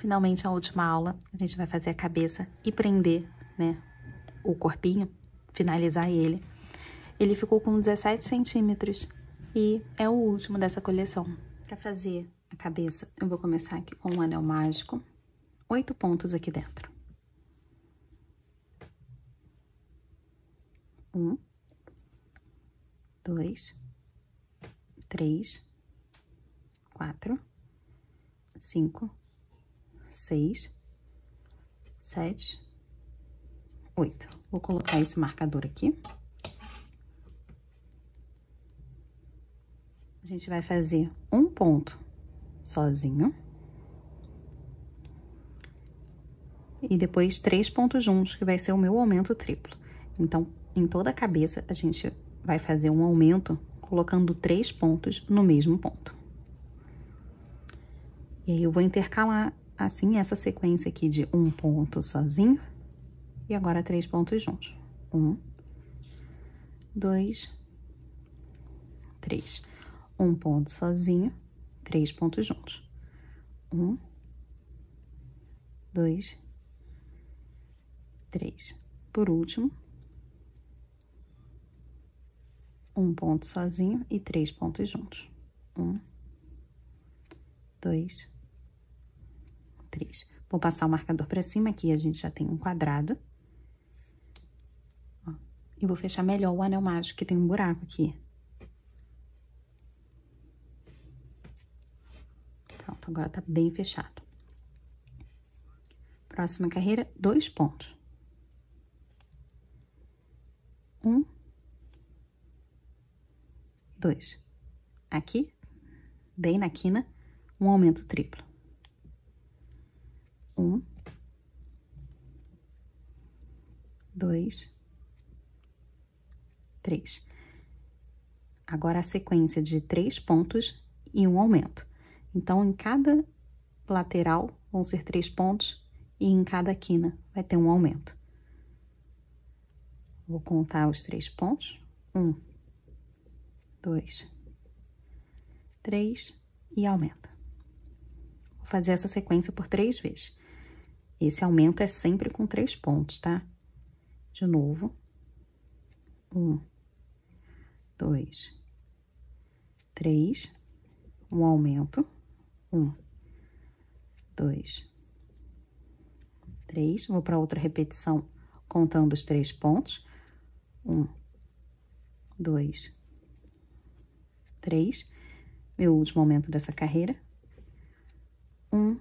Finalmente, a última aula, a gente vai fazer a cabeça e prender, né, o corpinho, finalizar ele. Ele ficou com 17 centímetros e é o último dessa coleção. Para fazer a cabeça, eu vou começar aqui com um anel mágico, 8 pontos aqui dentro. 1, 2, 3, 4, 5, 6, 7, 8. Vou colocar esse marcador aqui. A gente vai fazer um ponto sozinho. E depois 3 pontos juntos, que vai ser o meu aumento triplo. Então, em toda a cabeça, a gente vai fazer um aumento colocando 3 pontos no mesmo ponto. E aí, eu vou intercalar, assim, essa sequência aqui de um ponto sozinho e agora 3 pontos juntos. 1, 2, 3. Um ponto sozinho, 3 pontos juntos. 1, 2, 3. Por último, um ponto sozinho e 3 pontos juntos. 1, 2, 3. Vou passar o marcador para cima, aqui a gente já tem um quadrado. Ó, e vou fechar melhor o anel mágico, que tem um buraco aqui. Pronto, agora tá bem fechado. Próxima carreira, 2 pontos. 1, 2. Aqui, bem na quina, um aumento triplo. 1, 2, 3. Agora a sequência de 3 pontos e um aumento. Então, em cada lateral vão ser 3 pontos e em cada quina vai ter um aumento. Vou contar os 3 pontos. 1, 2, 3 e aumenta. Vou fazer essa sequência por 3 vezes. Esse aumento é sempre com 3 pontos, tá? De novo. 1, 2, 3. Um aumento. 1, 2, 3. Vou para outra repetição contando os 3 pontos. 1, 2, 3. Meu último aumento dessa carreira. 1,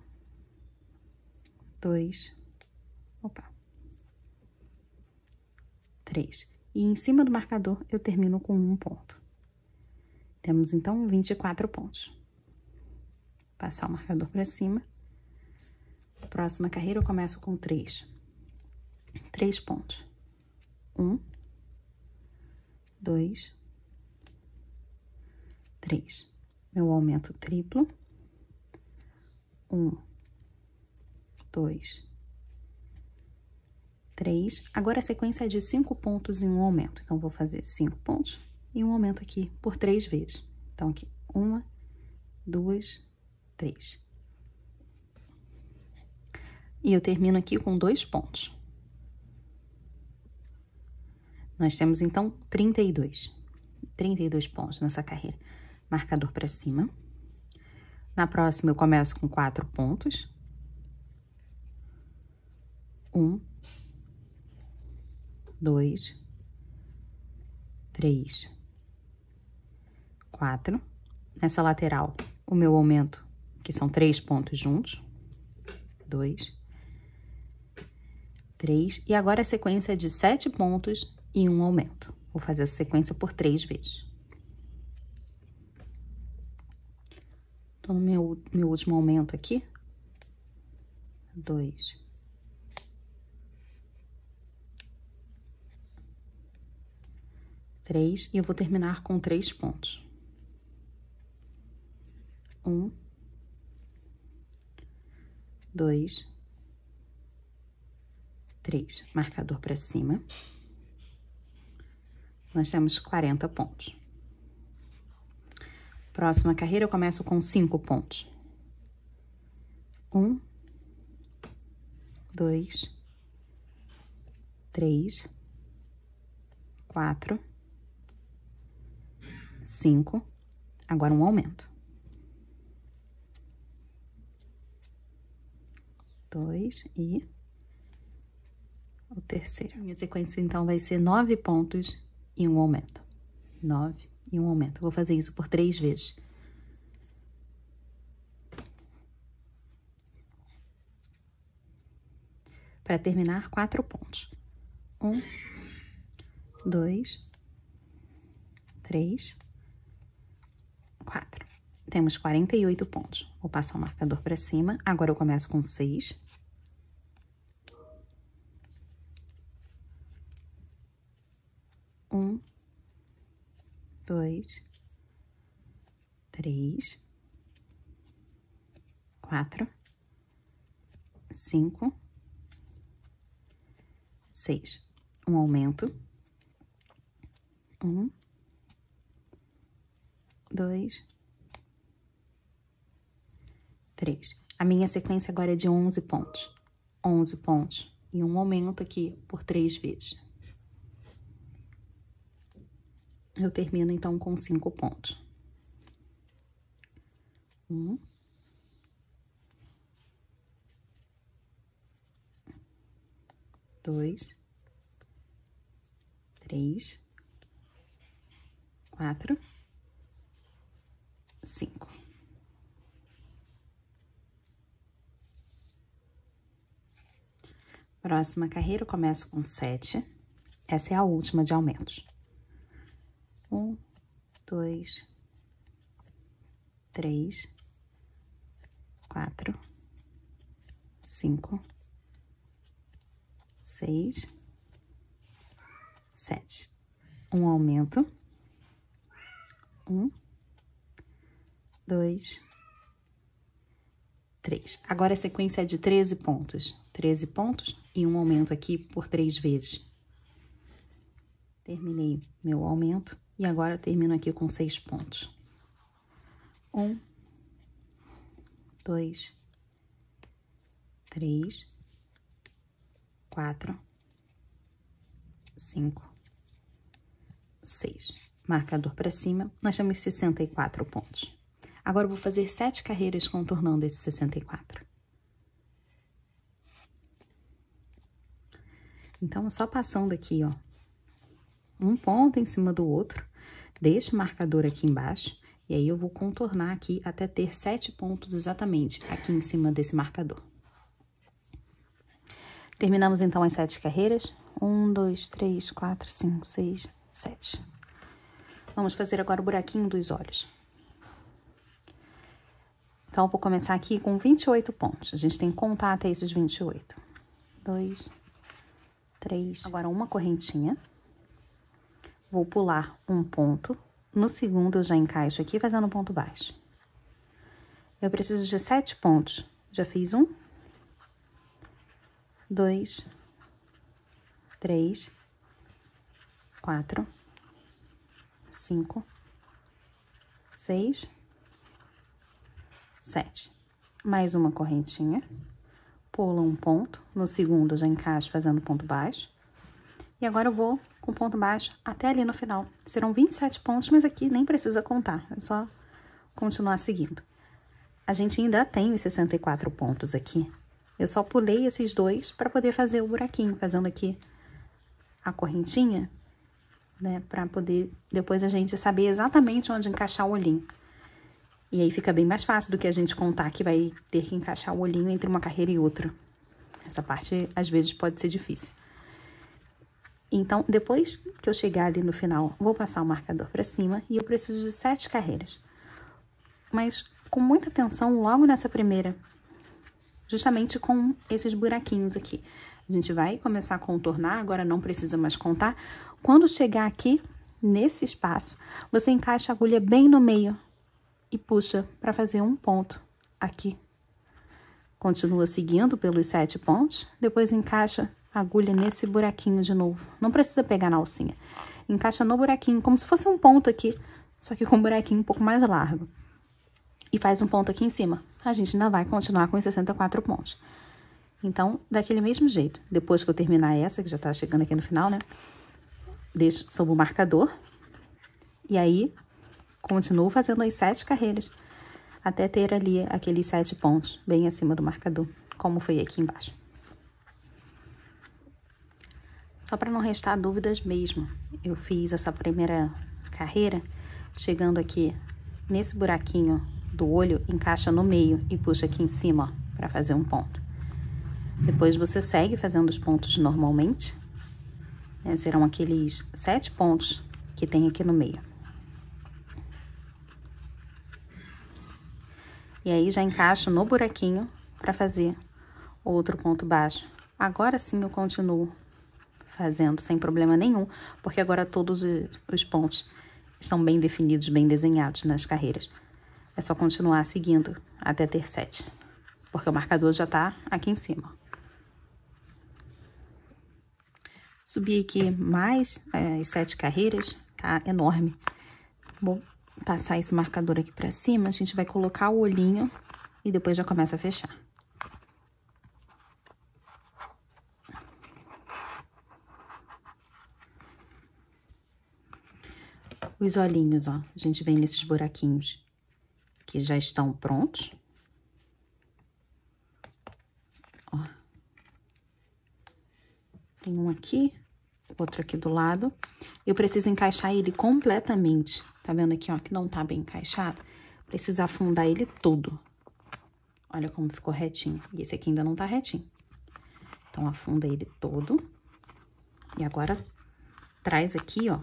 2, 3. E em cima do marcador eu termino com um ponto. Temos então 24 pontos. Passar o marcador para cima. Próxima carreira eu começo com 3. 3 pontos. 1, 2, 3. Meu aumento triplo. 1, 2, 3. Agora a sequência é de 5 pontos em um aumento. Então, vou fazer 5 pontos e um aumento aqui por 3 vezes. Então, aqui, 1, 2, 3. E eu termino aqui com 2 pontos. Nós temos, então, 32 pontos nessa carreira. Marcador para cima. Na próxima, eu começo com 4 pontos. 1, 2, 3, 4. Nessa lateral, o meu aumento, que são 3 pontos juntos. 2, 3. E agora a sequência é de 7 pontos e um aumento. Vou fazer essa sequência por 3 vezes. Tô no meu último aumento aqui. 2, 3. E eu vou terminar com 3 pontos. 1, 2, 3. Marcador para cima. Nós temos 40 pontos. Próxima carreira, eu começo com 5 pontos. 1, 2, 3, 4, 5. Agora um aumento. 2 e o terceiro. A minha sequência, então, vai ser 9 pontos e um aumento. 9 e um aumento. Eu vou fazer isso por 3 vezes. Para terminar, 4 pontos. 1, 2, 3, 4. Temos 48 pontos. Vou passar o marcador para cima. Agora eu começo com 6. 1, 2, 3, 4, 5, 6. Um aumento. 1, 2, 3. A minha sequência agora é de 11 pontos. 11 pontos. E um aumento aqui por 3 vezes. Eu termino, então, com 5 pontos. 1, 2, 3, 4, 5. Próxima carreira, eu começo com 7. Essa é a última de aumentos. 1, 2, 3, 4, 5, 6, 7. Um aumento. 1, 2, 3. Agora a sequência é de 13 pontos. 13 pontos e um aumento aqui por 3 vezes. Terminei meu aumento e agora termino aqui com 6 pontos. 1, 2, 3, 4, 5, 6. Marcador para cima, nós temos 64 pontos. Agora eu vou fazer 7 carreiras contornando esses 64. Então, só passando aqui, ó, um ponto em cima do outro, deixo o marcador aqui embaixo, e aí eu vou contornar aqui até ter 7 pontos exatamente aqui em cima desse marcador. Terminamos, então, as 7 carreiras. 1, 2, 3, 4, 5, 6, 7. Vamos fazer agora o buraquinho dos olhos. Então, eu vou começar aqui com 28 pontos. A gente tem que contar até esses 28. 2, 3. Agora, uma correntinha. Vou pular um ponto. No segundo, eu já encaixo aqui, fazendo um ponto baixo. Eu preciso de 7 pontos. Já fiz 1, 2, 3, 4, 5, 6, 7. Mais uma correntinha. Pulo um ponto. No segundo, eu já encaixo fazendo ponto baixo. E agora eu vou com ponto baixo até ali no final. Serão 27 pontos, mas aqui nem precisa contar. É só continuar seguindo. A gente ainda tem os 64 pontos aqui. Eu só pulei esses dois para poder fazer o buraquinho, fazendo aqui a correntinha, né? Para poder depois a gente saber exatamente onde encaixar o olhinho. E aí fica bem mais fácil do que a gente contar que vai ter que encaixar o olhinho entre uma carreira e outra. Essa parte, às vezes, pode ser difícil. Então, depois que eu chegar ali no final, vou passar o marcador para cima e eu preciso de 7 carreiras. Mas com muita atenção logo nessa primeira, justamente com esses buraquinhos aqui. A gente vai começar a contornar, agora não precisa mais contar. Quando chegar aqui, nesse espaço, você encaixa a agulha bem no meio e puxa para fazer um ponto aqui. Continua seguindo pelos 7 pontos, depois encaixa a agulha nesse buraquinho de novo. Não precisa pegar na alcinha. Encaixa no buraquinho, como se fosse um ponto aqui, só que com um buraquinho um pouco mais largo. E faz um ponto aqui em cima. A gente ainda vai continuar com os 64 pontos. Então, daquele mesmo jeito, depois que eu terminar essa, que já tá chegando aqui no final, né? Deixo sob o marcador. E aí, continuo fazendo as 7 carreiras, até ter ali aqueles 7 pontos, bem acima do marcador, como foi aqui embaixo. Só para não restar dúvidas mesmo, eu fiz essa primeira carreira, chegando aqui nesse buraquinho do olho, encaixa no meio e puxa aqui em cima, ó, para fazer um ponto. Depois você segue fazendo os pontos normalmente, né? Serão aqueles 7 pontos que tem aqui no meio. E aí já encaixo no buraquinho para fazer outro ponto baixo. Agora sim eu continuo fazendo sem problema nenhum, porque agora todos os pontos estão bem definidos, bem desenhados nas carreiras. É só continuar seguindo até ter 7, porque o marcador já tá aqui em cima. Subi aqui mais as 7 carreiras, tá enorme. Vou passar esse marcador aqui pra cima, a gente vai colocar o olhinho e depois já começa a fechar. Os olhinhos, ó, a gente vem nesses buraquinhos que já estão prontos. Ó. Tem um aqui, outro aqui do lado. Eu preciso encaixar ele completamente. Tá vendo aqui, ó, que não tá bem encaixado? Preciso afundar ele todo. Olha como ficou retinho. E esse aqui ainda não tá retinho. Então, afunda ele todo. E agora, traz aqui, ó,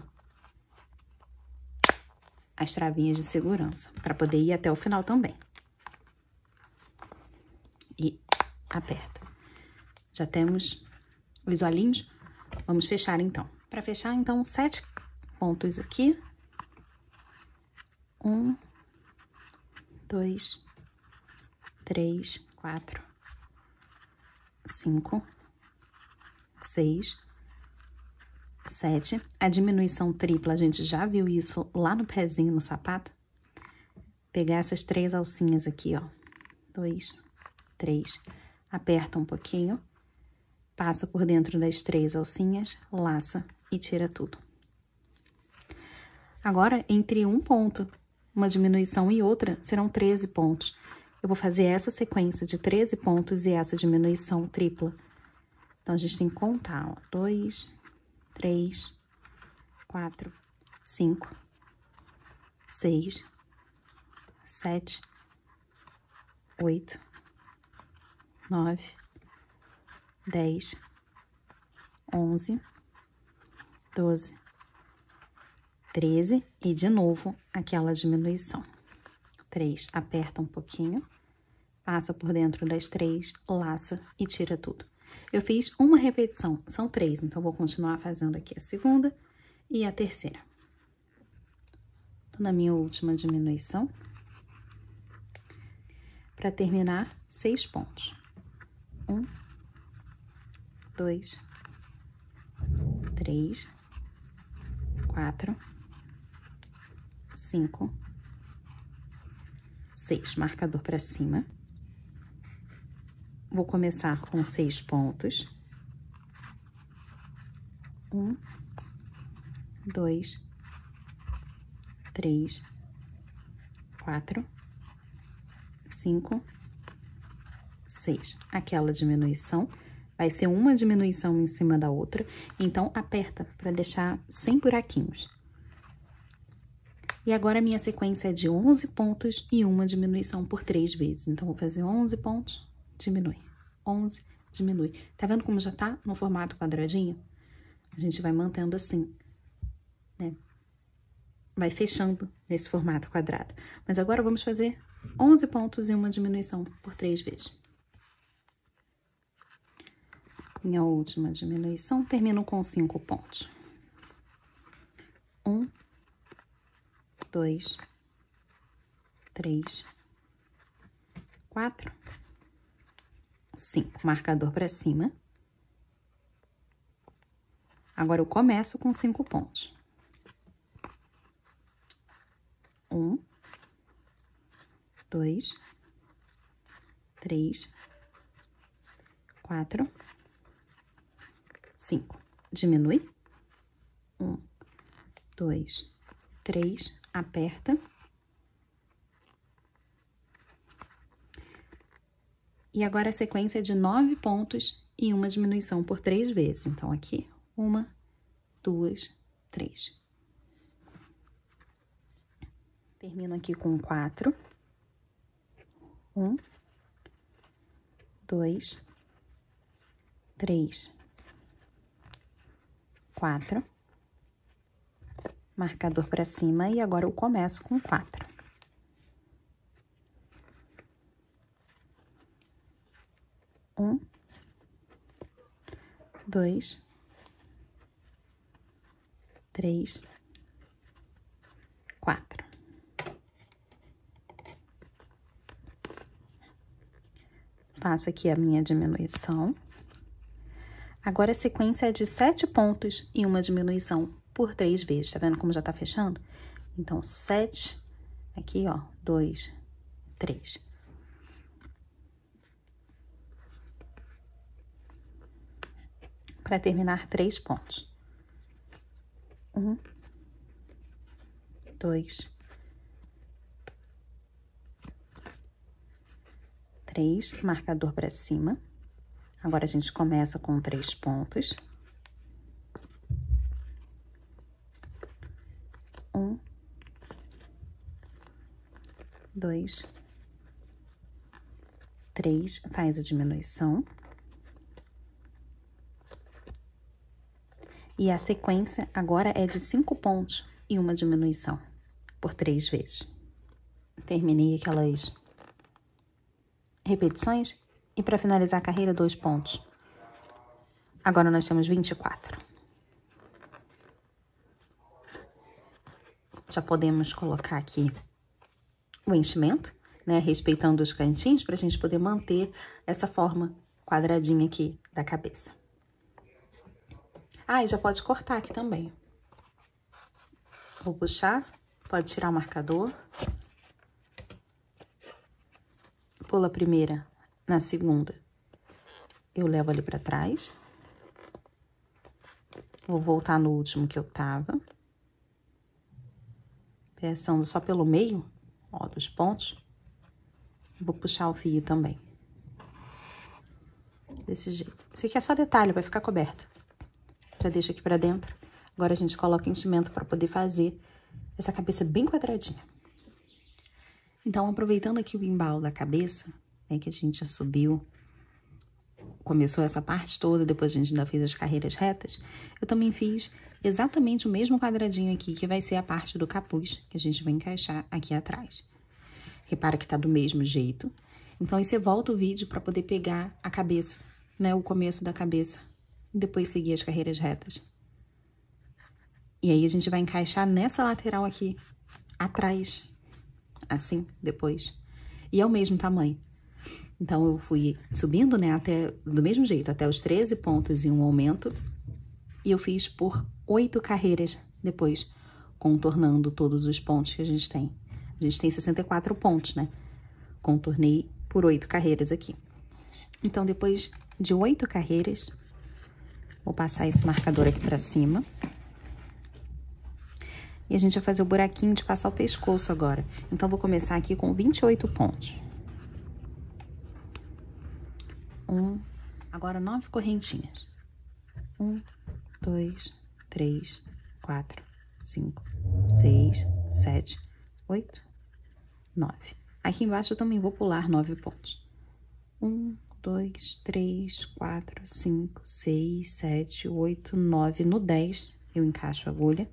as travinhas de segurança, para poder ir até o final também. E aperta. Já temos os olhinhos. Vamos fechar, então. Para fechar, então, 7 pontos aqui. 1, 2, 3, 4, 5, 6, 7. A diminuição tripla, a gente já viu isso lá no pezinho, no sapato. Pegar essas 3 alcinhas aqui, ó. 2, 3. Aperta um pouquinho. Passa por dentro das 3 alcinhas, laça e tira tudo. Agora, entre um ponto, uma diminuição e outra, serão 13 pontos. Eu vou fazer essa sequência de 13 pontos e essa diminuição tripla. Então, a gente tem que contar, ó. 2, 3, 4, 5, 6, 7, 8, 9, 10, 11, 12, 13 e de novo aquela diminuição. 3, aperta um pouquinho, passa por dentro das 3, laça e tira tudo. Eu fiz uma repetição, são 3, então vou continuar fazendo aqui a segunda e a terceira. Tô na minha última diminuição. Para terminar, 6 pontos. 1, 2, 3, 4, 5, 6. Marcador para cima. Vou começar com 6 pontos. 1, 2, 3, 4, 5, 6. Aquela diminuição vai ser uma diminuição em cima da outra, então aperta para deixar sem buraquinhos. E agora a minha sequência é de 11 pontos e uma diminuição por 3 vezes. Então, vou fazer 11 pontos, diminui. 11, diminui. Tá vendo como já tá no formato quadradinho? A gente vai mantendo assim, né? Vai fechando nesse formato quadrado. Mas agora vamos fazer 11 pontos e uma diminuição por 3 vezes. Minha última diminuição, termino com 5 pontos. 1, 2, 3, 4, 5. Marcador para cima. Agora, eu começo com 5 pontos. 1, 2, 3, 4, 5. Diminui. 1, 2, 3, aperta. E agora a sequência é de 9 pontos e uma diminuição por 3 vezes. Então, aqui, 1, 2, 3. Termino aqui com 4. 1, 2, 3, 4. Marcador para cima e agora eu começo com 4. 1, 2, 3, 4. Faço aqui a minha diminuição. Agora a sequência é de 7 pontos e uma diminuição por 3 vezes. Tá vendo como já tá fechando? Então, 7, aqui, ó, 2, 3. Para terminar, 3 pontos. 1, 2, 3, marcador para cima. Agora, a gente começa com 3 pontos. 1, 2, 3, faz a diminuição. E a sequência agora é de 5 pontos e uma diminuição por 3 vezes. Terminei aquelas repetições e para finalizar a carreira, 2 pontos. Agora nós temos 24. Já podemos colocar aqui o enchimento, né? Respeitando os cantinhos para a gente poder manter essa forma quadradinha aqui da cabeça. Ah, e já pode cortar aqui também. Vou puxar, pode tirar o marcador. Pula a primeira, na segunda, eu levo ali pra trás. Vou voltar no último que eu tava. Passando só pelo meio, ó, dos pontos. Vou puxar o fio também. Desse jeito. Isso aqui é só detalhe, vai ficar coberto. Já deixa aqui pra dentro. Agora a gente coloca enchimento pra poder fazer essa cabeça bem quadradinha. Então, aproveitando aqui o embalo da cabeça, né, que a gente já subiu, começou essa parte toda, depois a gente ainda fez as carreiras retas, eu também fiz exatamente o mesmo quadradinho aqui, que vai ser a parte do capuz, que a gente vai encaixar aqui atrás. Repara que tá do mesmo jeito. Então, aí você volta o vídeo pra poder pegar a cabeça, né, o começo da cabeça, e depois seguir as carreiras retas. E aí, a gente vai encaixar nessa lateral aqui, atrás, assim, depois. E é o mesmo tamanho. Então, eu fui subindo, né, até, do mesmo jeito, até os 13 pontos e um aumento. E eu fiz por 8 carreiras depois, contornando todos os pontos que a gente tem. A gente tem 64 pontos, né? Contornei por 8 carreiras aqui. Então, depois de 8 carreiras, vou passar esse marcador aqui pra cima. E a gente vai fazer o buraquinho de passar o pescoço agora. Então, vou começar aqui com 28 pontos. Agora 9 correntinhas. 1, 2, 3, 4, 5, 6, 7, 8, 9. Aqui embaixo eu também vou pular 9 pontos. 1, 2, 3, 4, 5, 6, 7, 8, 9. No 10, eu encaixo a agulha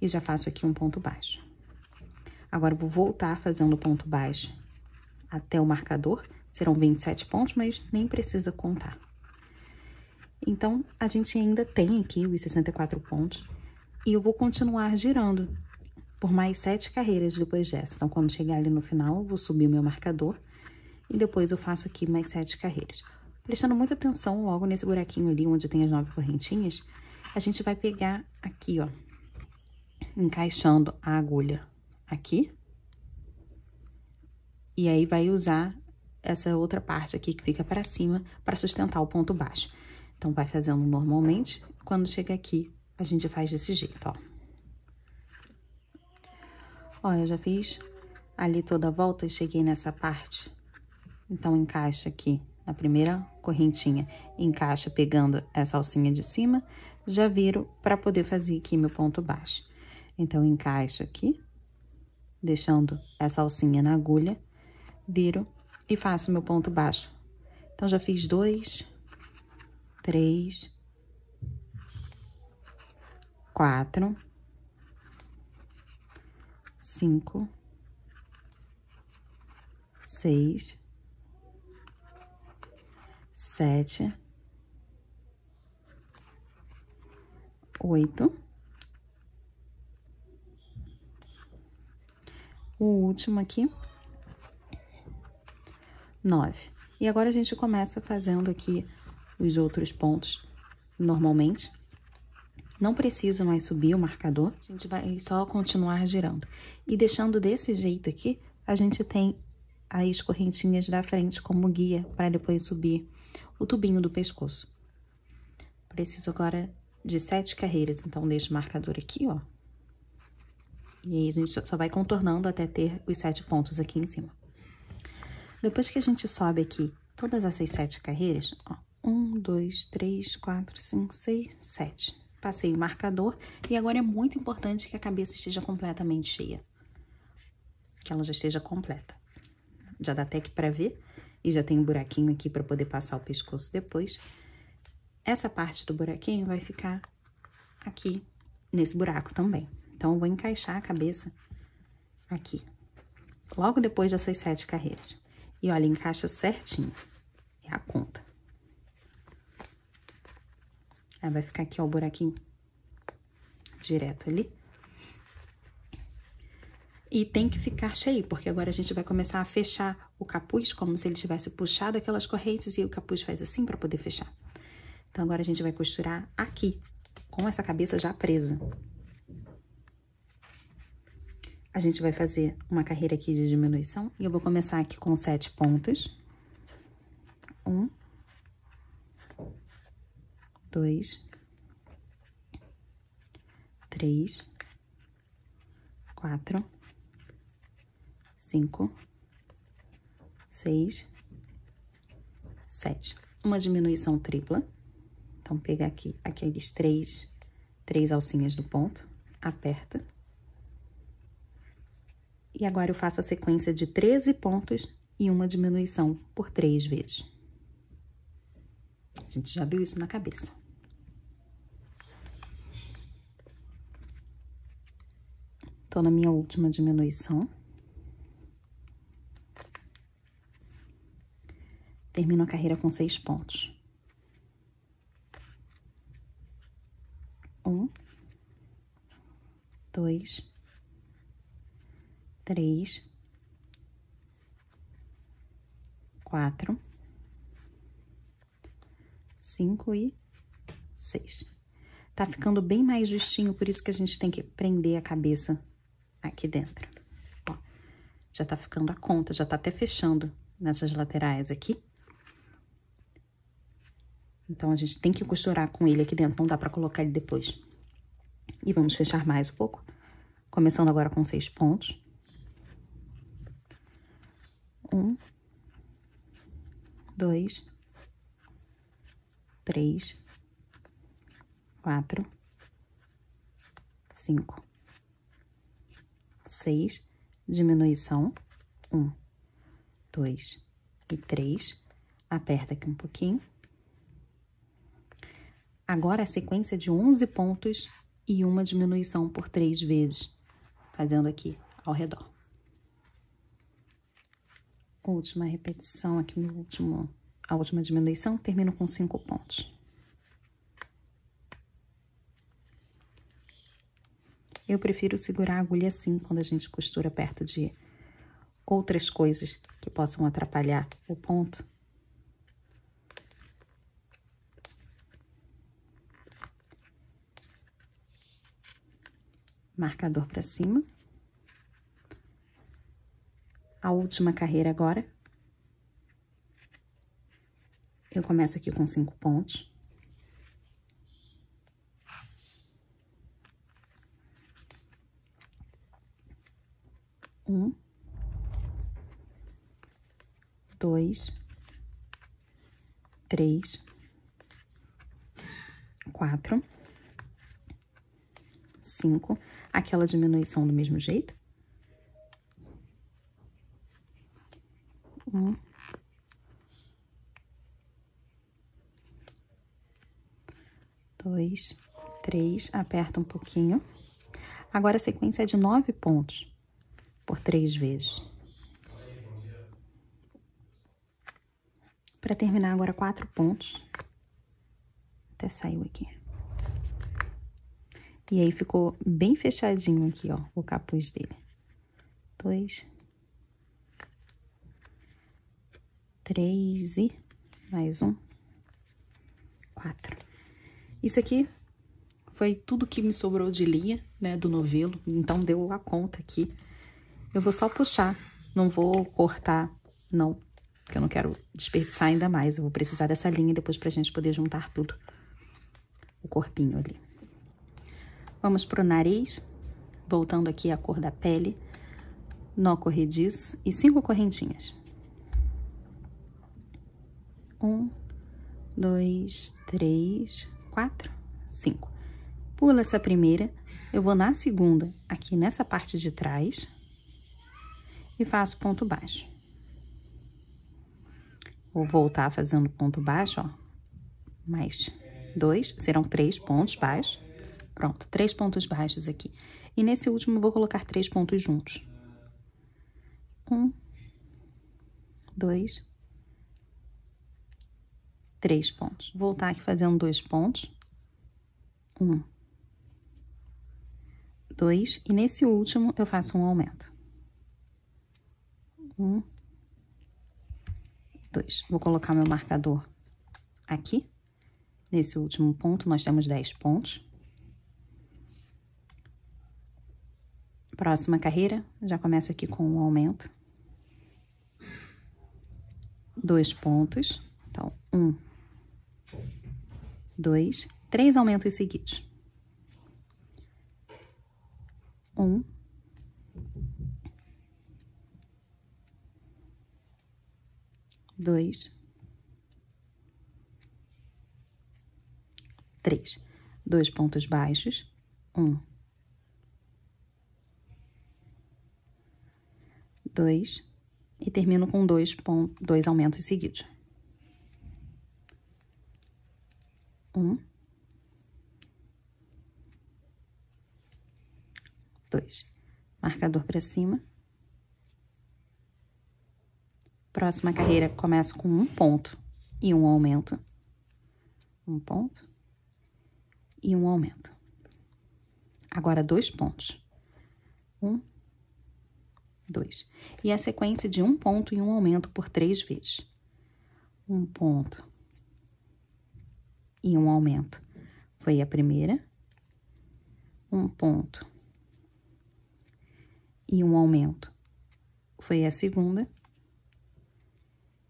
e já faço aqui um ponto baixo. Agora, eu vou voltar fazendo ponto baixo até o marcador. Serão 27 pontos, mas nem precisa contar. Então, a gente ainda tem aqui os 64 pontos. E eu vou continuar girando por mais 7 carreiras depois dessa. Então, quando chegar ali no final, eu vou subir o meu marcador. E depois eu faço aqui mais 7 carreiras. Prestando muita atenção logo nesse buraquinho ali, onde tem as 9 correntinhas, a gente vai pegar aqui, ó, encaixando a agulha aqui. E aí, vai usar essa outra parte aqui que fica para cima para sustentar o ponto baixo. Então, vai fazendo normalmente. Quando chega aqui, a gente faz desse jeito, ó. Ó, eu já fiz ali toda a volta e cheguei nessa parte. Então, encaixa aqui na primeira correntinha, encaixa pegando essa alcinha de cima, já viro para poder fazer aqui meu ponto baixo. Então, encaixo aqui, deixando essa alcinha na agulha, viro e faço meu ponto baixo. Então, já fiz 2, 3, 4, 5, 6, 7, 8. O último aqui, 9. E agora a gente começa fazendo aqui os outros pontos normalmente. Não precisa mais subir o marcador, a gente vai só continuar girando. E deixando desse jeito aqui, a gente tem as correntinhas da frente como guia para depois subir o tubinho do pescoço. Preciso agora de 7 carreiras, então deixo o marcador aqui, ó. E aí a gente só vai contornando até ter os 7 pontos aqui em cima. Depois que a gente sobe aqui todas essas 7 carreiras, ó, 1, 2, 3, 4, 5, 6, 7. Passei o marcador e agora é muito importante que a cabeça esteja completamente cheia. Que ela já esteja completa. Já dá até aqui pra ver. E já tem um buraquinho aqui pra poder passar o pescoço depois. Essa parte do buraquinho vai ficar aqui, nesse buraco também. Então, eu vou encaixar a cabeça aqui. Logo depois dessas 7 carreiras. E olha, encaixa certinho. É a conta. Aí, vai ficar aqui, ó, o buraquinho direto ali. E tem que ficar cheio, porque agora a gente vai começar a fechar o capuz, como se ele tivesse puxado aquelas correntes e o capuz faz assim para poder fechar. Então, agora a gente vai costurar aqui, com essa cabeça já presa. A gente vai fazer uma carreira aqui de diminuição e eu vou começar aqui com 7 pontos. 1, 2, 3, 4, 5, 6, 7. Uma diminuição tripla. Então, pega aqui aqueles 3 alcinhas do ponto, aperta. E agora eu faço a sequência de 13 pontos e uma diminuição por 3 vezes. A gente já viu isso na cabeça. Tô na minha última diminuição. Termino a carreira com 6 pontos. 1, 2, 3, 4, 5 e 6. Tá ficando bem mais justinho, por isso que a gente tem que prender a cabeça aqui dentro. Ó, já tá ficando a conta, já tá até fechando nessas laterais aqui. Então, a gente tem que costurar com ele aqui dentro, não dá pra colocar ele depois. E vamos fechar mais um pouco. Começando agora com 6 pontos. 1, 2, 3, 4, 5, 6, diminuição, 1, 2 e 3, aperta aqui um pouquinho. Agora, a sequência de 11 pontos e uma diminuição por 3 vezes, fazendo aqui ao redor. Última repetição aqui no a última diminuição, termino com 5 pontos. Eu prefiro segurar a agulha assim, quando a gente costura perto de outras coisas que possam atrapalhar o ponto. Marcador para cima. A última carreira agora, Eu começo aqui com 5 pontos. Um, 2, 3, 4, 5. Aquela diminuição do mesmo jeito. 1, 2, 3, aperta um pouquinho. Agora a sequência é de 9 pontos por 3 vezes. Para terminar agora 4 pontos. Até saiu aqui. E aí ficou bem fechadinho aqui, ó, o capuz dele. 2, 3 e mais um, 4. Isso aqui foi tudo que me sobrou de linha, né, do novelo, então deu a conta aqui. Eu vou só puxar, não vou cortar, não, porque eu não quero desperdiçar ainda mais. Eu vou precisar dessa linha depois pra gente poder juntar tudo, o corpinho ali. Vamos pro nariz, voltando aqui a cor da pele, nó corrediço e 5 correntinhas. 1, 2, 3, 4, 5. Pula essa primeira, eu vou na segunda, aqui nessa parte de trás, e faço ponto baixo. Vou voltar fazendo ponto baixo, ó, mais 2, serão 3 pontos baixos. Pronto, 3 pontos baixos aqui. E nesse último eu vou colocar 3 pontos juntos. 1, 2, 3 pontos. Voltar aqui fazendo 2 pontos. 1, 2, e nesse último eu faço um aumento. 1, 2. Vou colocar meu marcador aqui. Nesse último ponto, nós temos 10 pontos. Próxima carreira, já começo aqui com um aumento. 2 pontos. Então, 1, 2, 3 aumentos seguidos. 1, 2, 3. 2 pontos baixos. 1, 2, e termino com 2 aumentos seguidos. 1, 2. Marcador para cima. Próxima carreira, começo com 1 ponto e um aumento. 1 ponto e um aumento. Agora, 2 pontos. 1, 2. E a sequência de 1 ponto e um aumento por 3 vezes. 1 ponto e um aumento. Foi a primeira. 1 ponto e um aumento. Foi a segunda.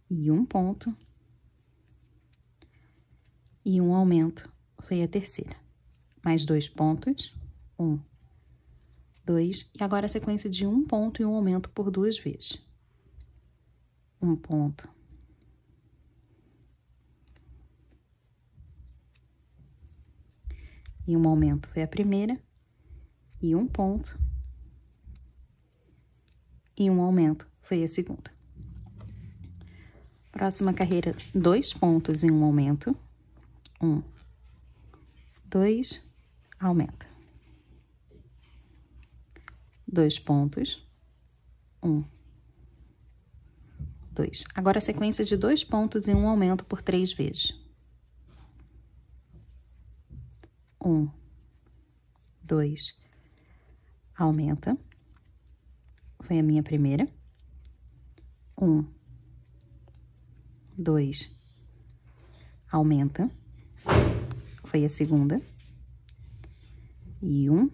E 1 ponto e um aumento. Foi a terceira. Mais 2 pontos. 1, 2, e agora a sequência de 1 ponto e um aumento por 2 vezes. 1 ponto. E um aumento foi a primeira. E 1 ponto. E um aumento foi a segunda. Próxima carreira, 2 pontos e um aumento. 1, 2, aumenta. 2 pontos. 1, 2. Agora a sequência de 2 pontos e um aumento por 3 vezes. 1, 2, aumenta. Foi a minha primeira. 1, 2, aumenta. Foi a segunda. E 1,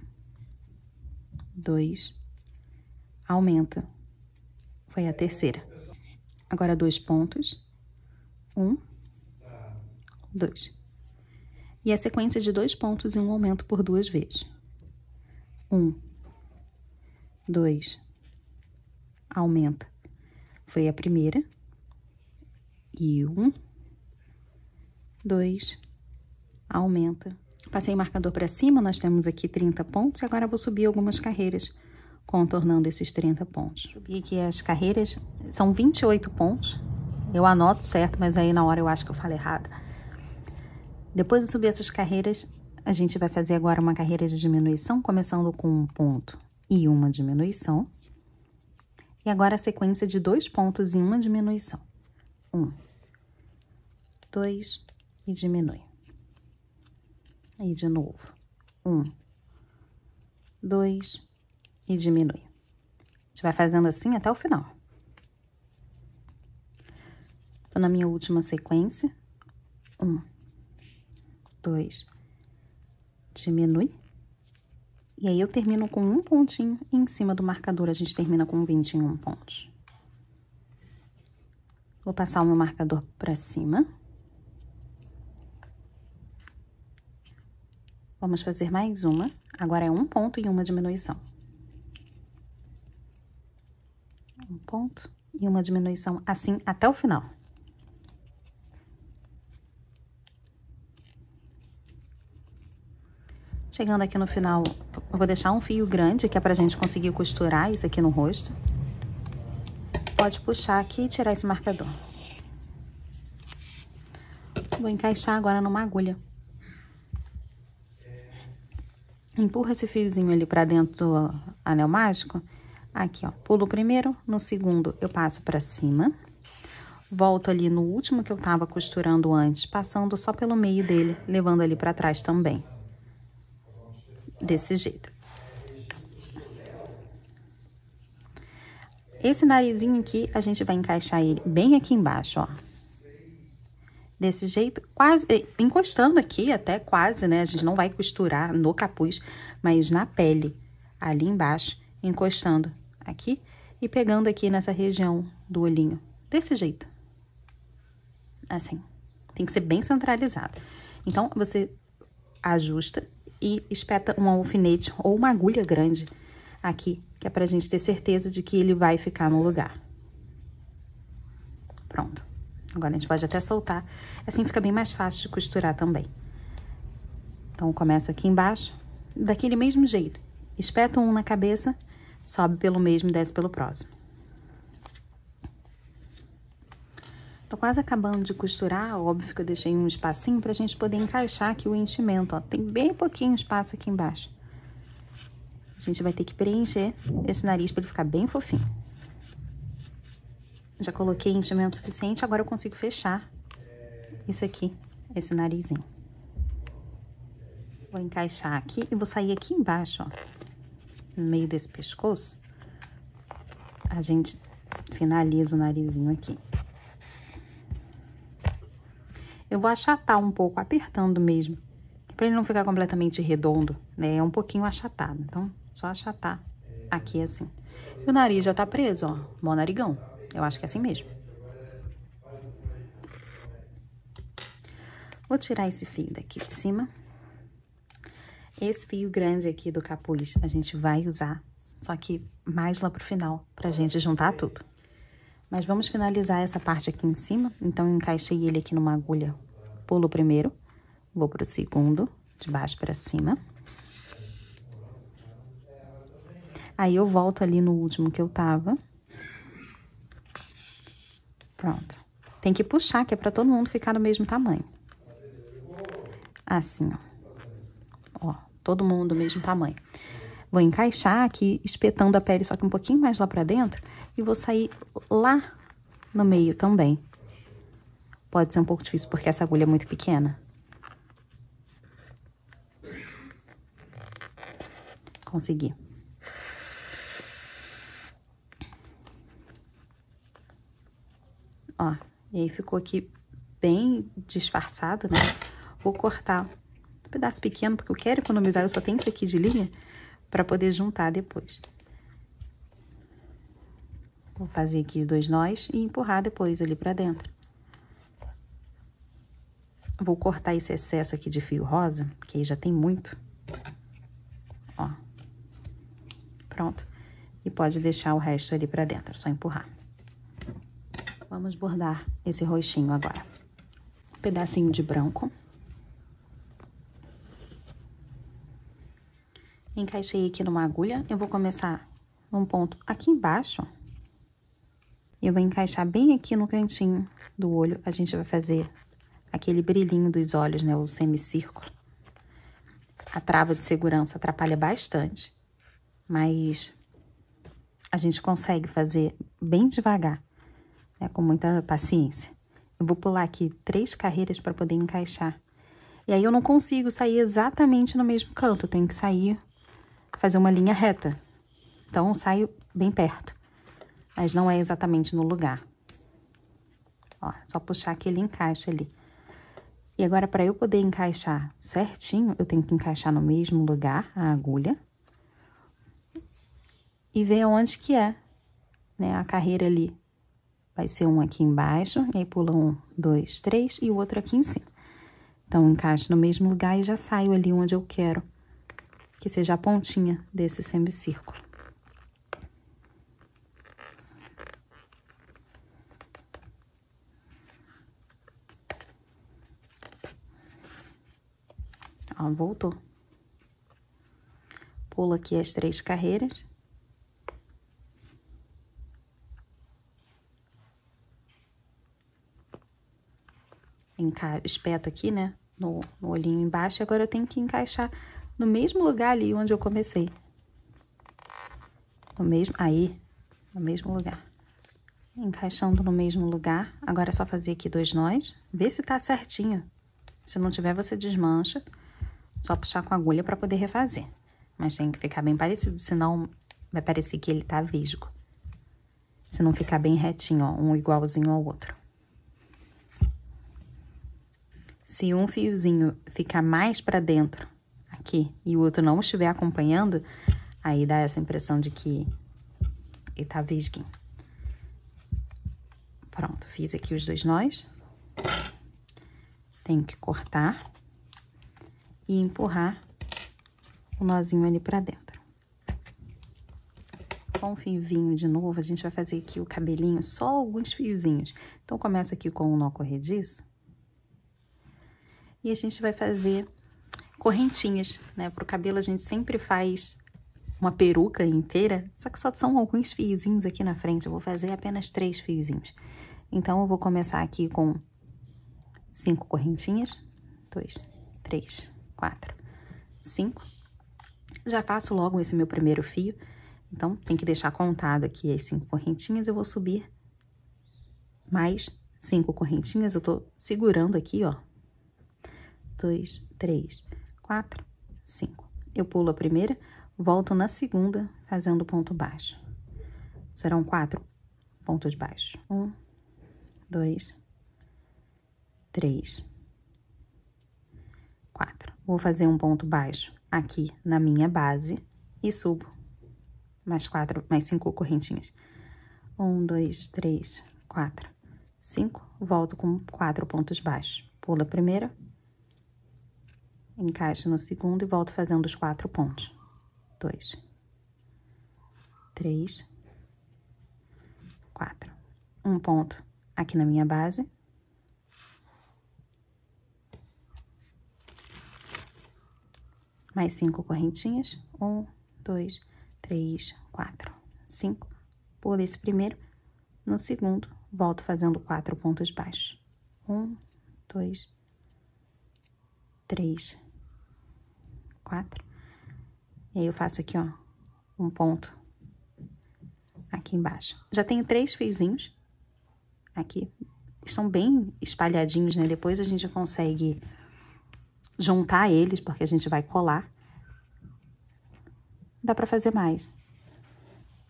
2, aumenta. Foi a terceira. Agora 2 pontos. 1, 2. E a sequência de 2 pontos e um aumento por 2 vezes. 1, 2, aumenta. Foi a primeira. E 1, 2, aumenta. Passei o marcador para cima, nós temos aqui 30 pontos, e agora eu vou subir algumas carreiras, contornando esses 30 pontos. Subi aqui as carreiras, são 28 pontos. Eu anoto certo, mas aí na hora eu acho que eu falo errado. Depois de subir essas carreiras, a gente vai fazer agora uma carreira de diminuição, começando com um ponto e uma diminuição. E agora a sequência de 2 pontos e uma diminuição. 1, 2 e diminui. Aí de novo. 1, 2 e diminui. A gente vai fazendo assim até o final. Tô na minha última sequência. 1, 2, diminui. E aí eu termino com um pontinho e em cima do marcador a gente termina com 21 pontos. Vou passar o meu marcador para cima. Vamos fazer mais uma. Agora é um ponto e uma diminuição. Um ponto e uma diminuição, assim até o final. Chegando aqui no final, eu vou deixar um fio grande, que é pra gente conseguir costurar isso aqui no rosto. Pode puxar aqui e tirar esse marcador. Vou encaixar agora numa agulha. Empurra esse fiozinho ali pra dentro do anel mágico. Aqui, ó. Pulo o primeiro, no segundo eu passo pra cima. Volto ali no último que eu tava costurando antes, passando só pelo meio dele, levando ali pra trás também. Desse jeito. Esse narizinho aqui, a gente vai encaixar ele bem aqui embaixo, ó. Desse jeito, quase, encostando aqui até quase, né? A gente não vai costurar no capuz, mas na pele, ali embaixo, encostando aqui e pegando aqui nessa região do olhinho. Desse jeito. Assim. Tem que ser bem centralizado. Então, você ajusta e espeta um alfinete ou uma agulha grande aqui, que é pra gente ter certeza de que ele vai ficar no lugar. Pronto. Agora a gente pode até soltar, assim fica bem mais fácil de costurar também. Então, eu começo aqui embaixo, daquele mesmo jeito. Espeto um na cabeça, sobe pelo mesmo e desce pelo próximo. Tô quase acabando de costurar, óbvio que eu deixei um espacinho pra gente poder encaixar aqui o enchimento, ó. Tem bem pouquinho espaço aqui embaixo. A gente vai ter que preencher esse nariz pra ele ficar bem fofinho. Já coloquei enchimento suficiente, agora eu consigo fechar isso aqui, esse narizinho. Vou encaixar aqui e vou sair aqui embaixo, ó. No meio desse pescoço, a gente finaliza o narizinho aqui. Eu vou achatar um pouco, apertando mesmo, pra ele não ficar completamente redondo, né? É um pouquinho achatado, então só achatar aqui assim. E o nariz já tá preso, ó, bom narigão. Eu acho que é assim mesmo. Vou tirar esse fio daqui de cima. Esse fio grande aqui do capuz a gente vai usar, só que mais lá pro final, pra gente juntar tudo. Mas vamos finalizar essa parte aqui em cima. Então, eu encaixei ele aqui numa agulha. Pulo o primeiro, vou pro segundo, de baixo pra cima. Aí, eu volto ali no último que eu tava. Pronto. Tem que puxar, que é pra todo mundo ficar do mesmo tamanho. Assim, ó. Ó, todo mundo do mesmo tamanho. Vou encaixar aqui, espetando a pele só que um pouquinho mais lá pra dentro. E vou sair lá no meio também. Pode ser um pouco difícil porque essa agulha é muito pequena. Consegui. Ó, e aí ficou aqui bem disfarçado, né? Vou cortar um pedaço pequeno, porque eu quero economizar, eu só tenho isso aqui de linha, pra poder juntar depois. Vou fazer aqui 2 nós e empurrar depois ali pra dentro. Vou cortar esse excesso aqui de fio rosa, que aí já tem muito. Ó. Pronto. E pode deixar o resto ali pra dentro, é só empurrar. Vamos bordar esse roxinho agora. Um pedacinho de branco. Encaixei aqui numa agulha. Eu vou começar num ponto aqui embaixo. Eu vou encaixar bem aqui no cantinho do olho. A gente vai fazer aquele brilhinho dos olhos, né? O semicírculo. A trava de segurança atrapalha bastante, mas a gente consegue fazer bem devagar, né? Com muita paciência. Eu vou pular aqui 3 carreiras para poder encaixar. E aí eu não consigo sair exatamente no mesmo canto, eu tenho que sair, fazer uma linha reta. Então eu saio bem perto, mas não é exatamente no lugar. Ó, só puxar que ele encaixa ali. E agora, para eu poder encaixar certinho, eu tenho que encaixar no mesmo lugar a agulha. E ver onde que é, né? A carreira ali. Vai ser um aqui embaixo, e aí pula 1, 2, 3, e o outro aqui em cima. Então, encaixo no mesmo lugar e já saio ali onde eu quero que seja a pontinha desse semicírculo. Ó, voltou. Pulo aqui as 3 carreiras. Espeto aqui, né, no olhinho embaixo. Agora eu tenho que encaixar no mesmo lugar ali onde eu comecei. No mesmo lugar. Encaixando no mesmo lugar. Agora é só fazer aqui 2 nós. Vê se tá certinho. Se não tiver, você desmancha. Só puxar com a agulha para poder refazer. Mas tem que ficar bem parecido, senão vai parecer que ele tá visgo. Se não ficar bem retinho, ó, um igualzinho ao outro. Se um fiozinho ficar mais para dentro aqui e o outro não estiver acompanhando, aí dá essa impressão de que ele tá visguinho. Pronto, fiz aqui os 2 nós. Tenho que cortar e empurrar o nozinho ali pra dentro. Com o fiozinho de novo, a gente vai fazer aqui o cabelinho, só alguns fiozinhos. Então, começo aqui com o nó corrediço. E a gente vai fazer correntinhas, né? Pro cabelo a gente sempre faz uma peruca inteira, só que só são alguns fiozinhos aqui na frente. Eu vou fazer apenas 3 fiozinhos. Então, eu vou começar aqui com 5 correntinhas. 2, 3, 4, 5. Já faço logo esse meu primeiro fio. Então, tem que deixar contado aqui as 5 correntinhas. Eu vou subir mais 5 correntinhas. Eu tô segurando aqui, ó. 2, 3, 4, 5. Eu pulo a primeira, volto na segunda, fazendo ponto baixo. Serão 4 pontos baixos. 1, 2, 3, 4. Vou fazer um ponto baixo aqui na minha base e subo mais 5 correntinhas. 1, 2, 3, 4, 5. Volto com 4 pontos baixos. Pulo a primeira. Encaixo no segundo e volto fazendo os 4 pontos. 2, 3, 4. Um ponto aqui na minha base. Mais 5 correntinhas. 1, 2, 3, 4, 5. Pulo esse primeiro. No segundo, volto fazendo 4 pontos baixos. 1, 2, 3, 4. E aí, eu faço aqui, ó, um ponto aqui embaixo. Já tenho 3 fiozinhos aqui. Estão bem espalhadinhos, né? Depois a gente consegue juntar eles, porque a gente vai colar. Dá pra fazer mais.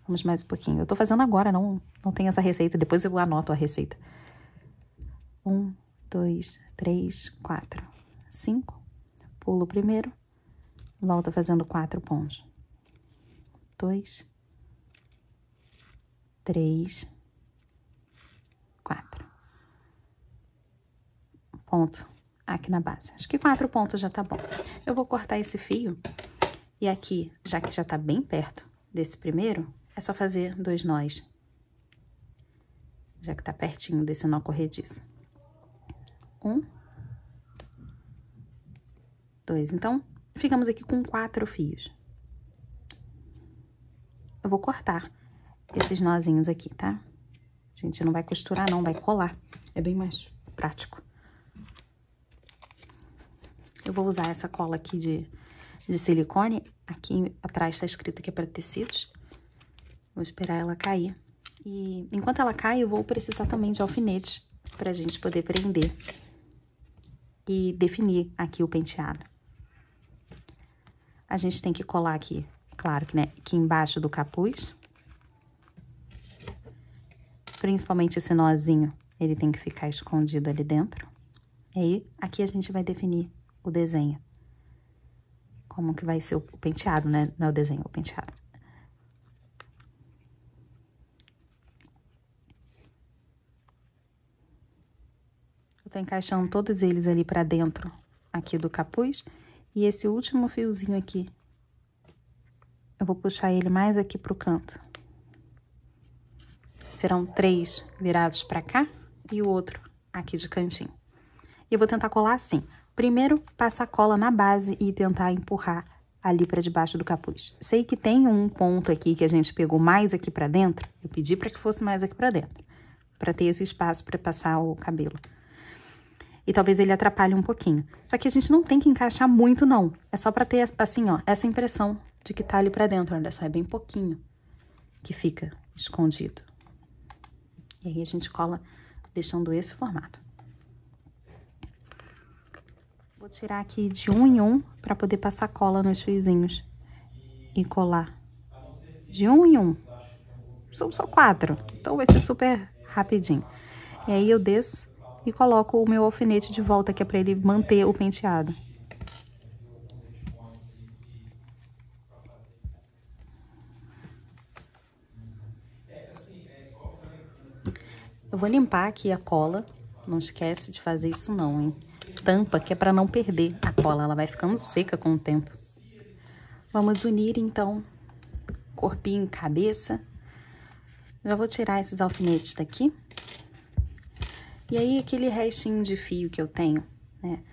Vamos mais um pouquinho. Eu tô fazendo agora, não tem essa receita. Depois eu anoto a receita. 1, 2, 3, 4, 5. Pulo o primeiro. Volto fazendo 4 pontos. 2, 3, 4. Ponto aqui na base. Acho que 4 pontos já tá bom. Eu vou cortar esse fio e aqui, já que já tá bem perto desse primeiro, é só fazer 2 nós. Já que tá pertinho desse nó corrediço. 1, 2. Então, ficamos aqui com 4 fios. Eu vou cortar esses nozinhos aqui, tá? A gente não vai costurar, não, vai colar. É bem mais prático. Eu vou usar essa cola aqui de silicone. Aqui atrás tá escrito que é para tecidos. Vou esperar ela cair. E enquanto ela cai, eu vou precisar também de alfinetes pra gente poder prender e definir aqui o penteado. A gente tem que colar aqui, claro que, né, aqui embaixo do capuz. Principalmente esse nozinho, ele tem que ficar escondido ali dentro. E aí, aqui a gente vai definir o desenho. Como que vai ser o penteado, né? Não é o desenho, é o penteado. Eu tô encaixando todos eles ali pra dentro, aqui do capuz. E esse último fiozinho aqui, eu vou puxar ele mais aqui pro canto. Serão 3 virados pra cá e o outro aqui de cantinho. E eu vou tentar colar assim. Primeiro, passar cola na base e tentar empurrar ali pra debaixo do capuz. Sei que tem um ponto aqui que a gente pegou mais aqui pra dentro. Eu pedi pra que fosse mais aqui pra dentro. Pra ter esse espaço pra passar o cabelo. E talvez ele atrapalhe um pouquinho. Só que a gente não tem que encaixar muito, não. É só pra ter, assim, ó, essa impressão de que tá ali pra dentro. Olha só, é bem pouquinho que fica escondido. E aí a gente cola deixando esse formato. Vou tirar aqui de 1 em 1 pra poder passar cola nos fiozinhos e colar. De 1 em 1. São só 4, então vai ser super rapidinho. E aí eu desço e coloco o meu alfinete de volta, que é pra ele manter o penteado. Eu vou limpar aqui a cola. Não esquece de fazer isso não, hein? Tampa, que é pra não perder a cola. Ela vai ficando seca com o tempo. Vamos unir, então, corpinho e cabeça. Já vou tirar esses alfinetes daqui. E aí, aquele restinho de fio que eu tenho, né?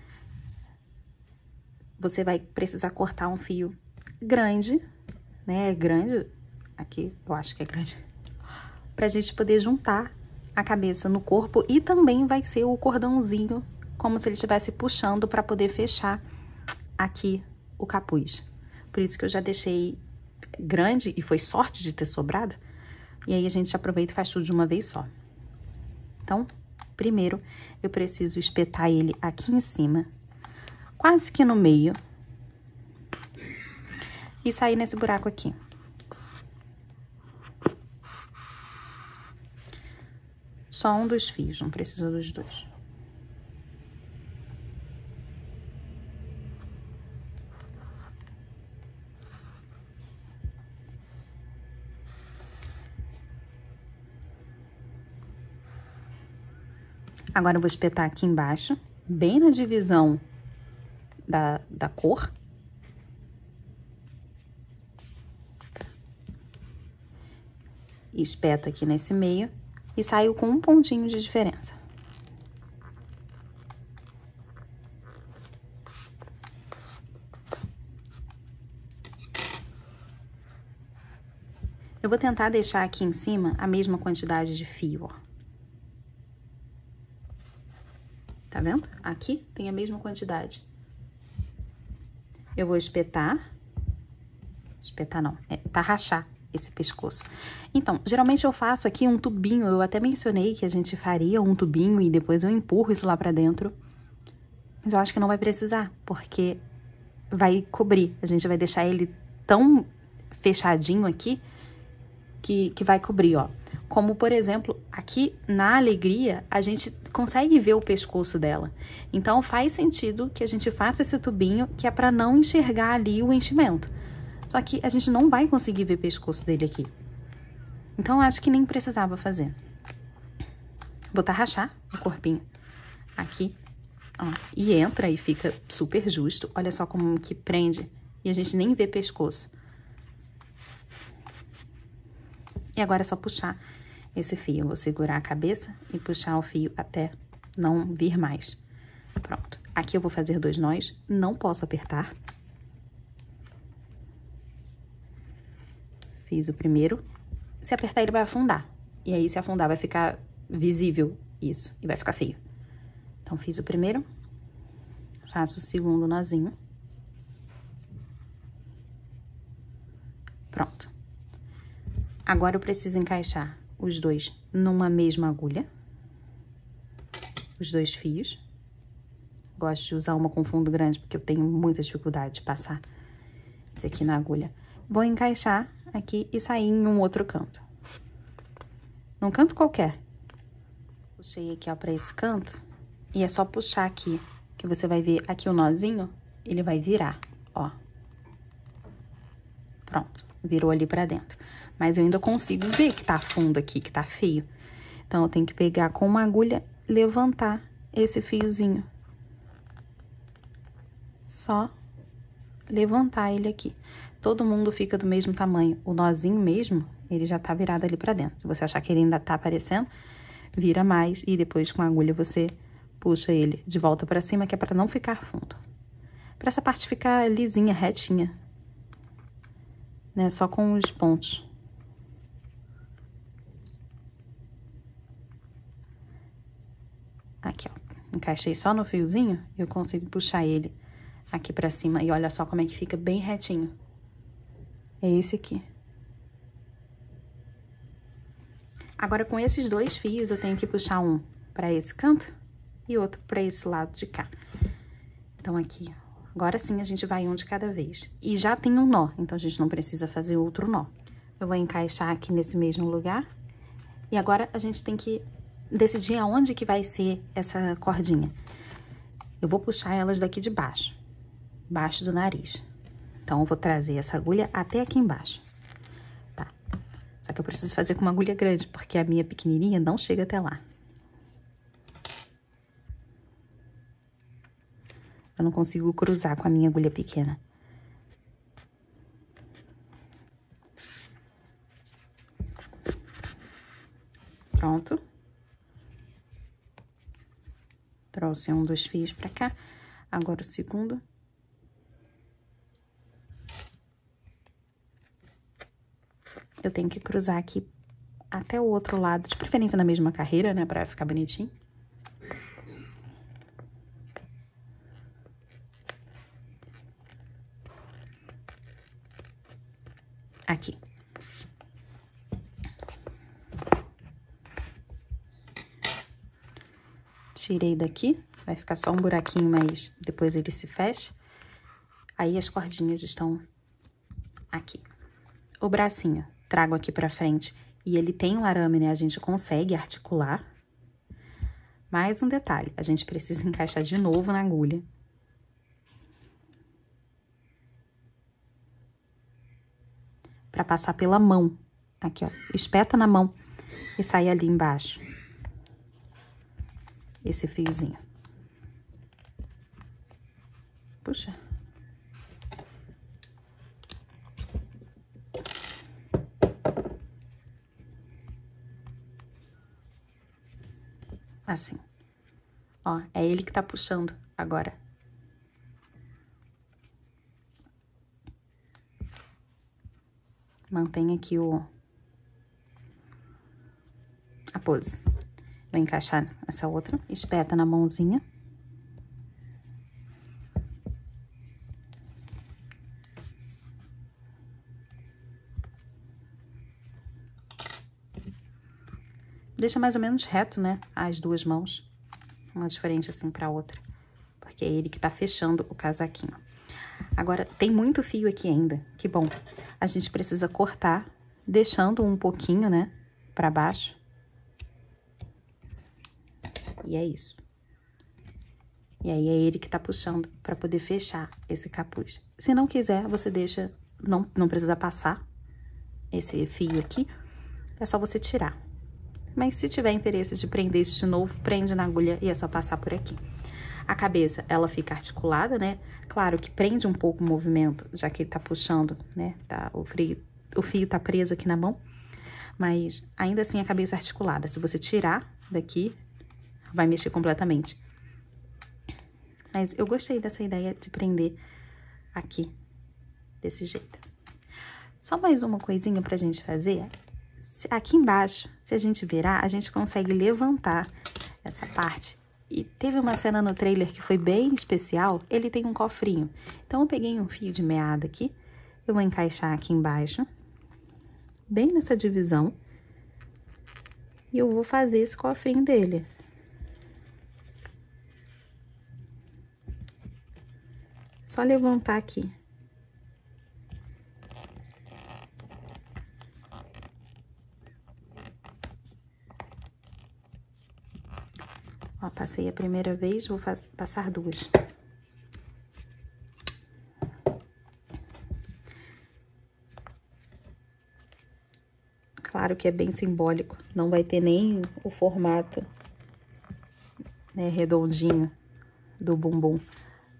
Você vai precisar cortar um fio grande, né? Grande, aqui eu acho que é grande. Pra gente poder juntar a cabeça no corpo e também vai ser o cordãozinho, como se ele estivesse puxando pra poder fechar aqui o capuz. Por isso que eu já deixei grande e foi sorte de ter sobrado. E aí a gente aproveita e faz tudo de uma vez só. Então, primeiro, eu preciso espetar ele aqui em cima, quase que no meio, e sair nesse buraco aqui. Só um dos fios, não precisa dos dois. Agora eu vou espetar aqui embaixo, bem na divisão da cor. E espeto aqui nesse meio e saio com um pontinho de diferença. Eu vou tentar deixar aqui em cima a mesma quantidade de fio, ó. Tá vendo? Aqui tem a mesma quantidade. Eu vou espetar. Espetar não, tarrachar esse pescoço. Então, geralmente eu faço aqui um tubinho. Eu até mencionei que a gente faria um tubinho e depois eu empurro isso lá pra dentro. Mas eu acho que não vai precisar, porque vai cobrir. A gente vai deixar ele tão fechadinho aqui que vai cobrir, ó. Como, por exemplo, aqui na Alegria, a gente consegue ver o pescoço dela. Então, faz sentido que a gente faça esse tubinho, que é pra não enxergar ali o enchimento. Só que a gente não vai conseguir ver o pescoço dele aqui. Então, acho que nem precisava fazer. Vou tarrachar o corpinho aqui Ó, e entra e fica super justo. Olha só como que prende. E a gente nem vê pescoço. E agora é só puxar esse fio. Eu vou segurar a cabeça e puxar o fio até não vir mais. Pronto. Aqui eu vou fazer 2 nós. Não posso apertar. Fiz o primeiro. Se apertar, ele vai afundar. E aí, se afundar, vai ficar visível isso. E vai ficar feio. Então, fiz o primeiro. Faço o segundo nozinho. Pronto. Agora, eu preciso encaixar os 2 numa mesma agulha. Os 2 fios. Gosto de usar uma com fundo grande, porque eu tenho muita dificuldade de passar esse aqui na agulha. Vou encaixar aqui e sair em um outro canto. Num canto qualquer. Puxei aqui, ó, pra esse canto. E é só puxar aqui, que você vai ver aqui o nozinho, ele vai virar, ó. Pronto, virou ali pra dentro. Mas eu ainda consigo ver que tá fundo aqui, que tá feio. Então, eu tenho que pegar com uma agulha, levantar esse fiozinho. Só levantar ele aqui. Todo mundo fica do mesmo tamanho. O nozinho mesmo, ele já tá virado ali pra dentro. Se você achar que ele ainda tá aparecendo, vira mais e depois com a agulha você puxa ele de volta pra cima, que é pra não ficar fundo. Pra essa parte ficar lisinha, retinha. Né? Só com os pontos. Aqui, ó. Encaixei só no fiozinho, eu consigo puxar ele aqui pra cima. E olha só como é que fica bem retinho. É esse aqui. Agora, com esses 2 fios, eu tenho que puxar um pra esse canto e outro pra esse lado de cá. Então, aqui, agora sim, a gente vai um de cada vez. E já tem um nó, então a gente não precisa fazer outro nó. Eu vou encaixar aqui nesse mesmo lugar. E agora, a gente tem que decidir aonde que vai ser essa cordinha. Eu vou puxar elas daqui de baixo, baixo do nariz. Então, eu vou trazer essa agulha até aqui embaixo, tá? Só que eu preciso fazer com uma agulha grande, porque a minha pequenininha não chega até lá. Eu não consigo cruzar com a minha agulha pequena. Pronto. Trouxe um dos fios pra cá. Agora o segundo. Eu tenho que cruzar aqui até o outro lado, de preferência na mesma carreira, né, pra ficar bonitinho. Aqui. Tirei daqui, vai ficar só um buraquinho, mas depois ele se fecha. Aí as cordinhas estão aqui. O bracinho, trago aqui pra frente e ele tem um arame, né? A gente consegue articular. Mais um detalhe, a gente precisa encaixar de novo na agulha. Pra passar pela mão. Aqui, ó. Espeta na mão e sai ali embaixo. Esse fiozinho. Puxa. Assim. Ó, é ele que tá puxando agora. Mantém aqui a pose. Vou encaixar essa outra, espeta na mãozinha. Deixa mais ou menos reto, né, as duas mãos. Uma de frente assim pra outra. Porque é ele que tá fechando o casaquinho. Agora, tem muito fio aqui ainda, que bom. A gente precisa cortar, deixando um pouquinho, né, pra baixo. E é isso. E aí, é ele que tá puxando pra poder fechar esse capuz. Se não quiser, você deixa, não precisa passar esse fio aqui. É só você tirar. Mas se tiver interesse de prender isso de novo, prende na agulha e é só passar por aqui. A cabeça, ela fica articulada, né? Claro que prende um pouco o movimento, já que ele tá puxando, né? O fio tá preso aqui na mão. Mas ainda assim a cabeça é articulada. Se você tirar daqui, vai mexer completamente. Mas eu gostei dessa ideia de prender aqui, desse jeito. Só mais uma coisinha pra gente fazer. Aqui embaixo, se a gente virar, a gente consegue levantar essa parte. E teve uma cena no trailer que foi bem especial, ele tem um cofrinho. Então, eu peguei um fio de meada aqui, eu vou encaixar aqui embaixo, bem nessa divisão. E eu vou fazer esse cofrinho dele. Só levantar aqui. Ó, passei a primeira vez, vou passar duas. Claro que é bem simbólico, não vai ter nem o formato, né, redondinho do bumbum,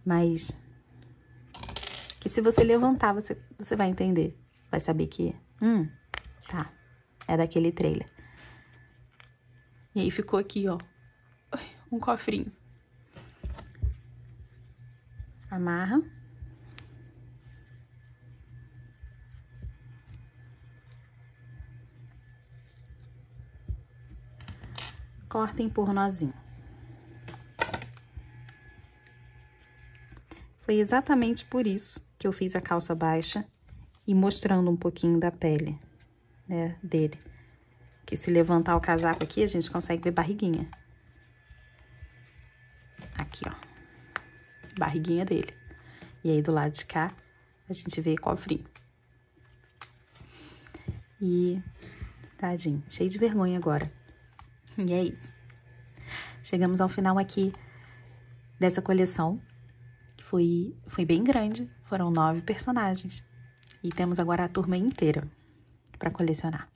mas que se você levantar, você vai entender, vai saber que, tá, é daquele trailer. E aí ficou aqui, ó, um cofrinho. Amarra. Cortem por nozinho. Foi exatamente por isso que eu fiz a calça baixa e mostrando um pouquinho da pele, né, dele. Que se levantar o casaco aqui, a gente consegue ver barriguinha. Aqui, ó. Barriguinha dele. E aí, do lado de cá, a gente vê cofrinho. E, tadinho, cheio de vergonha agora. E é isso. Chegamos ao final aqui dessa coleção, que foi bem grande. Foram 9 personagens. E temos agora a turma inteira para colecionar.